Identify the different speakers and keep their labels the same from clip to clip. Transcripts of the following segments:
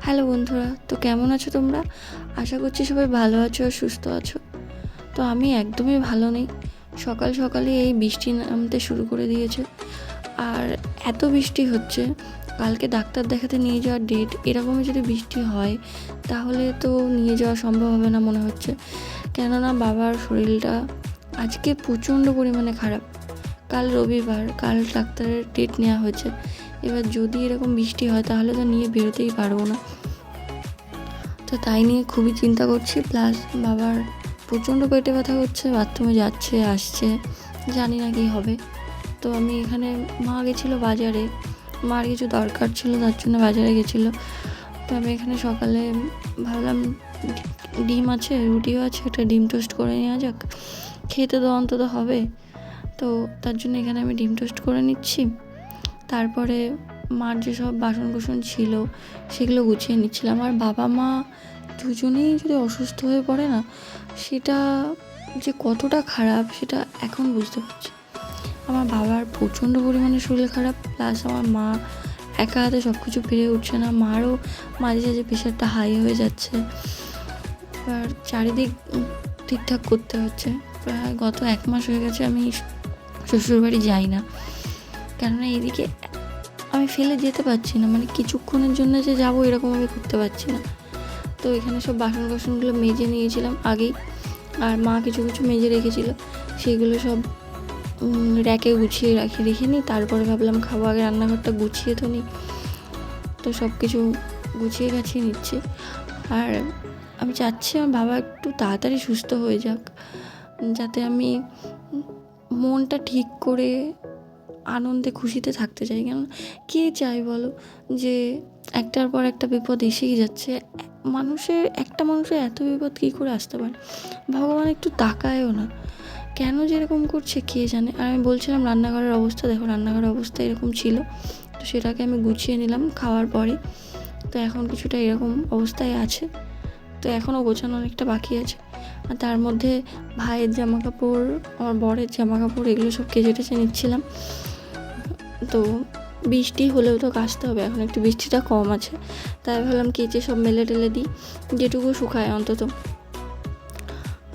Speaker 1: Hello বন্ধুরা, তো কেমন আছো তোমরা? আশা করছি সবাই ভালো আছো আর সুস্থ আছো। তো আমি একদমই ভালো নেই। সকাল সকালে এই বৃষ্টি নামতে শুরু করে দিয়েছে। আর এত বৃষ্টি হচ্ছে, কালকে ডাক্তার দেখাতে নিয়ে যাওয়ার ডেট। এরকমই যদি বৃষ্টি হয় তাহলে তো নিয়ে যাওয়া সম্ভব হবে না মনে হচ্ছে। কেননা বাবার শরীরটা আজকে প্রচণ্ড পরিমাণে খারাপ। কাল রবিবার, কাল ডাক্তারের ডেট নেওয়া হয়েছে। এবার যদি এরকম বৃষ্টি হয় তাহলে তো নিয়ে বেরোতেই পারবো না। তো তাই নিয়ে খুবই চিন্তা করছি। প্লাস বাবার প্রচণ্ড পেটে ব্যথা করছে, বাথরুমে যাচ্ছে আসছে, জানি না কী হবে। তো আমি এখানে মা গেছিলো বাজারে, মার কিছু দরকার ছিল তার জন্য বাজারে গেছিলো। তো আমি এখানে সকালে ভাবলাম ডিম আছে, রুটিও আছে, একটা ডিম টোস্ট করে নেওয়া যাক, খেতে তো অন্তত হবে। তো তার জন্য এখানে আমি ডিম টোস্ট করে নিচ্ছি। তারপরে মার যেসব বাসন কুসন ছিল সেগুলো গুছিয়ে নিচ্ছিলাম। আর বাবা মা দুজনেই যদি অসুস্থ হয়ে পড়ে না, সেটা যে কতটা খারাপ সেটা এখন বুঝতে পারছি। আমার বাবার প্রচণ্ড পরিমাণে শরীর খারাপ, প্লাস আমার মা একা হাতে সব কিছু পেরে উঠছে না। মারও মাঝে সাঝে প্রেশারটা হাই হয়ে যাচ্ছে। এবার চারিদিক ঠিকঠাক করতে হচ্ছে। প্রায় গত 1 মাস হয়ে গেছে আমি শ্বশুরবাড়ি যাই না, কেননা এইদিকে আমি ফেলে যেতে পারছি না, মানে কিছুক্ষণের জন্য যে যাবো এরকম আমি করতে পারছি না। তো এখানে সব বাসন কোসনগুলো মেজে নিয়েছিলাম আগেই, আর মা কিছু কিছু মেজে রেখেছিল, সেগুলো সব র্যাকে গুছিয়ে রেখে নিই। তারপরে ভাবলাম খাবো, আগে রান্নাঘরটা গুছিয়ে তো নিই। তো সব কিছু গুছিয়ে গাছিয়ে নিচ্ছি। আর আমি চাচ্ছি আমার বাবা একটু তাড়াতাড়ি সুস্থ হয়ে যাক, যাতে আমি মনটা ঠিক করে আনন্দে খুশিতে থাকতে চাই। কেন কে চাই বলো যে একটার পর একটা বিপদ এসেই যাচ্ছে। একটা মানুষের এত বিপদ কী করে আসতে পারে? ভগবান একটু তাকায়ও না, কেন যেরকম করছে কে জানে। আর আমি বলছিলাম রান্নাঘরের অবস্থা দেখো, রান্নাঘরের অবস্থা এরকম ছিল, তো সেটাকে আমি গুছিয়ে নিলাম খাওয়ার পরে। তো এখন কিছুটা এরকম অবস্থায় আছে। তো এখনও গোছানো অনেকটা বাকি আছে। আর তার মধ্যে ভাইয়ের জামাকাপড়, আমার বরের জামাকাপড়, এগুলো সব কেচে টেচে নিচ্ছিলাম। তো বৃষ্টি হলেও তো কাচতে হবে, এখন একটু বৃষ্টিটা কম আছে, তাই ভাবলাম কেচে সব মেলে টেলে দিই, যেটুকু শুকায় অন্তত।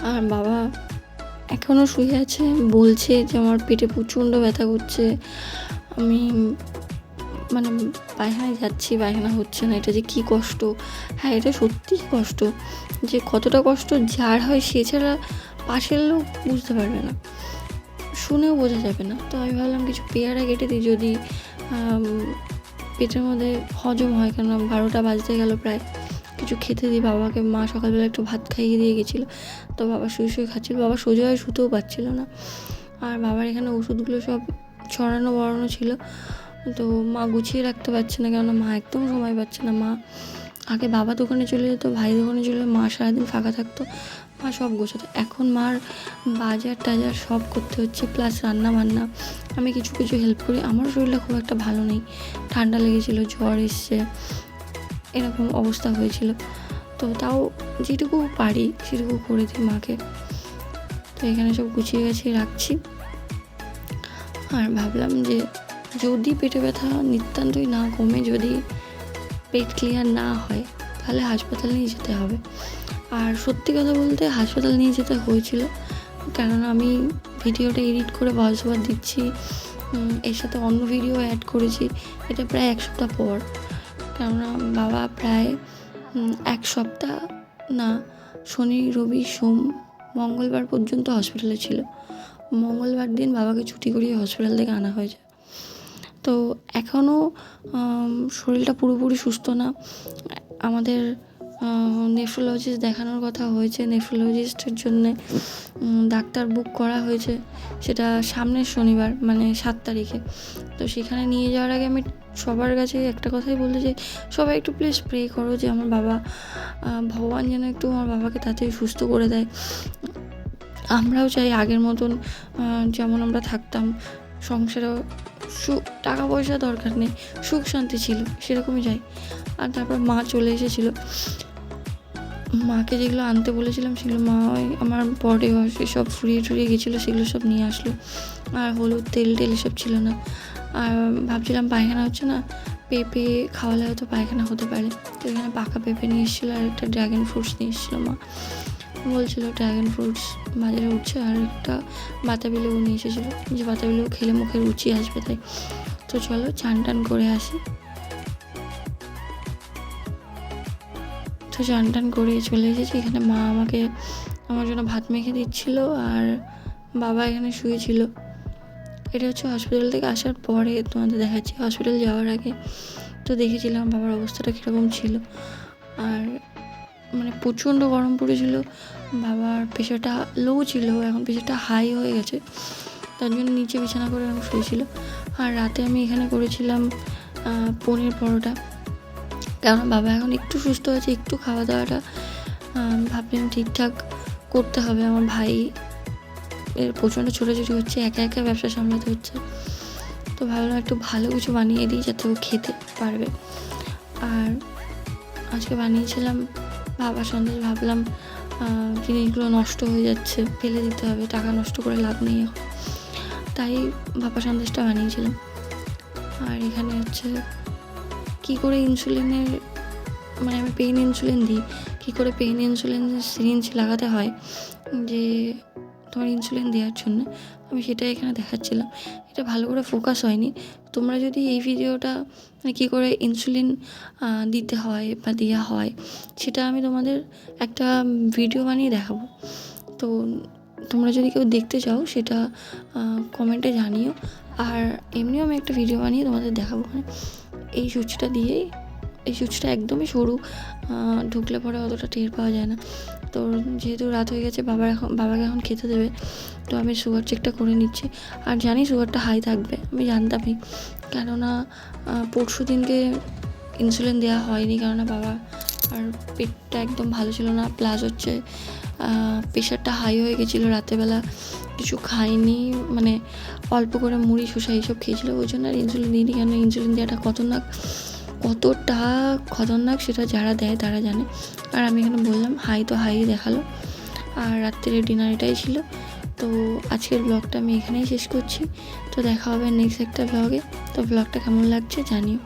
Speaker 1: আর বাবা এখনও শুয়ে আছে, বলছে যে আমার পেটে প্রচণ্ড ব্যথা করছে, আমি মানে পায়খানায় যাচ্ছি, পায়খানা হচ্ছে না, এটা যে কী কষ্ট। হ্যাঁ, এটা সত্যিই কষ্ট, যে কতটা কষ্ট যার হয় সে ছাড়া পাশের লোক বুঝতে পারবে না, শুনেও বোঝা যাবে না। তো আমি ভাবলাম কিছু পেয়ারা কেটে দিই, যদি পেটের মধ্যে হজম হয়, কেন 12টা বাজতে গেল প্রায়, কিছু খেতে দিই বাবাকে। মা সকালবেলা একটু ভাত খাইয়ে দিয়ে গেছিলো, তো বাবা শুয়ে শুয়ে খাচ্ছিল, বাবা সোজা হয়ে শুতেও পারছিল না। আর বাবার এখানে ওষুধগুলো সব ছড়ানো বড়ানো ছিল, তো মা গুছিয়ে রাখতে পারছে না, কেননা মা একদম সময় পাচ্ছে না। মা আগে বাবা দোকানে চলে যেত, ভাই দোকানে চলে যেত, মা সারাদিন ফাঁকা থাকতো, মা সব গোছাতো। এখন মার বাজার টাজার সব করতে হচ্ছে, প্লাস রান্না বান্না আমি কিছু কিছু হেল্প করি। আমার শরীরটা খুব একটা ভালো নেই, ঠান্ডা লেগেছিলো, জ্বর এসছে, এরকম অবস্থা হয়েছিল। তো তাও যেটুকু পারি সেটুকু করে দিই মাকে। তো এখানে সব গুছিয়ে গাছিয়ে রাখছি। আর ভাবলাম যে যদি পেটে ব্যথা নিতান্তই না কমে, যদি পেট ক্লিয়ার না হয়, তাহলে হাসপাতালে নিয়ে যেতে হবে। আর সত্যি কথা বলতে হাসপাতাল নিয়ে যেতে হয়েছিল, কেননা আমি ভিডিওটা এডিট করে ভয়েস ওভার দিচ্ছি, এর সাথে অন্য ভিডিও অ্যাড করেছি, এটা প্রায় 1 সপ্তাহ পর। কেননা বাবা প্রায় 1 সপ্তাহ না, শনি রবি সোম মঙ্গলবার পর্যন্ত হসপিটালে ছিল। মঙ্গলবার দিন বাবাকে ছুটি করিয়ে হসপিটাল থেকে আনা হয়েছে। তো এখনও শরীরটা পুরোপুরি সুস্থ না। আমাদের নেফ্রোলজিস্ট দেখানোর কথা হয়েছে, নেফ্রোলজিস্টের জন্যে ডাক্তার বুক করা হয়েছে, সেটা সামনের শনিবার মানে 7 তারিখে। তো সেখানে নিয়ে যাওয়ার আগে আমি সবার কাছে একটা কথাই বলতে চাই, সবাই একটু প্লিজ প্রে করো যে আমার বাবা, ভগবান যেন একটু আমার বাবাকে তাড়াতাড়ি সুস্থ করে দেয়। আমরাও চাই আগের মতন যেমন আমরা থাকতাম, সংসারেও টাকা পয়সা দরকার নেই, সুখ শান্তি ছিল, সেরকমই চাই। আর তারপর মা চলে এসেছিলো, মাকে যেগুলো আনতে বলেছিলাম সেগুলো মা ওই আমার বডি ওয়াশ এসব ফুরিয়ে টুরিয়ে গেছিলো, সেগুলো সব নিয়ে আসলো। আর হলুদ তেল টেল এসব ছিল না। আর ভাবছিলাম পায়খানা হচ্ছে না, পেঁপে খাওয়ালে হয়তো পায়খানা হতে পারে। তো এখানে পাকা পেঁপে নিয়ে এসেছিলো আর একটা ড্রাগন ফ্রুটস নিয়ে এসেছিলো মা। বলছিল ড্রাগন ফ্রুটস বাজারে উঠছে, আর একটা বাতাবি লেবু নিয়ে এসেছিলো, যে বাতাবি লেবু খেলে মুখে রুচি আসবে তাই। তো চলো চান টান করে আসি। তো চান টান করে চলে এসেছি। এখানে মা আমাকে আমার জন্য ভাত মেখে দিচ্ছিলো আর বাবা এখানে শুয়েছিল। এটা হচ্ছে হসপিটাল থেকে আসার পরে তোমাদের দেখাচ্ছি। হসপিটাল যাওয়ার আগে তো দেখেছিলাম বাবার অবস্থাটা কীরকম ছিল, আর মানে প্রচণ্ড গরম পড়েছিল। বাবার প্রেশারটা লো ছিল, এখন প্রেশারটা হাই হয়ে গেছে, তার জন্য নিচে বিছানা করে আমি শুয়েছিল। আর রাতে আমি এখানে করেছিলাম পনির পরোটা, কারণ বাবা এখন একটু সুস্থ হয়েছে, একটু খাওয়া দাওয়াটা ভাবলাম ঠিকঠাক করতে হবে। আমার ভাই এর প্রচণ্ড ছোটাছুটি হচ্ছে, একা একা ব্যবসা সামলাতে হচ্ছে, তো ভাবলাম একটু ভালো কিছু বানিয়ে দিই যাতে ও খেতে পারবে। আর আজকে বানিয়েছিলাম ভাপা সন্দেশ। ভাবলাম জিনিসগুলো নষ্ট হয়ে যাচ্ছে, ফেলে দিতে হবে, টাকা নষ্ট করে লাভ নেই এখন, তাই ভাপা সন্দেশটা বানিয়েছিলাম। আর এখানে হচ্ছে কী করে ইনসুলিনের মানে আমি পেইন ইনসুলিন দিই, কী করে পেইন ইনসুলিন সিরিঞ্জ লাগাতে হয় যে তোমার ইনসুলিন দেওয়ার জন্য, আমি সেটাই এখানে দেখাচ্ছিলাম। এটা ভালো করে ফোকাস হয়নি। তোমরা যদি এই ভিডিওটা মানে কী করে ইনসুলিন দিতে হয় বা দেওয়া হয় সেটা আমি তোমাদের একটা ভিডিও বানিয়ে দেখাবো। তো তোমরা যদি কেউ দেখতে চাও সেটা কমেন্টে জানিও। আর এমনিও আমি একটা ভিডিও বানিয়ে তোমাদের দেখাবো। এই সুইচটা দিয়েই, এই সুইচটা একদমই সরু, ঢুকলে পরে অতটা টের পাওয়া যায় না। তো যেহেতু রাত হয়ে গেছে, বাবাকে এখন খেতে দেবে, তো আমি সুগার চেকটা করে নিচ্ছি। আর জানি সুগারটা হাই থাকবে, আমি জানতামই, কেননা পরশু দিনকে ইনসুলিন দেওয়া হয়নি, কেননা বাবা আর পেটটা একদম ভালো ছিল না, প্লাস হচ্ছে প্রেশারটা হাই হয়ে গেছিলো, রাতেরবেলা কিছু খাইনি, মানে অল্প করে মুড়ি শসা এইসব খেয়েছিলো, ওই জন্য আর ইনসুলিন দিইনি। কেন ইনসুলিন দেওয়াটা কতটা খতরনাক সেটা যারা দেয় তারা জানে। আর আমি এখানে বললাম হাই তো হাই দেখালো। আর রাত্রের ডিনার এটাই ছিল। তো আজকের ব্লগটা আমি এখানেই শেষ করছি। তো দেখা হবে নেক্সট একটা ব্লগে। তো ব্লগটা কেমন লাগছে জানিও।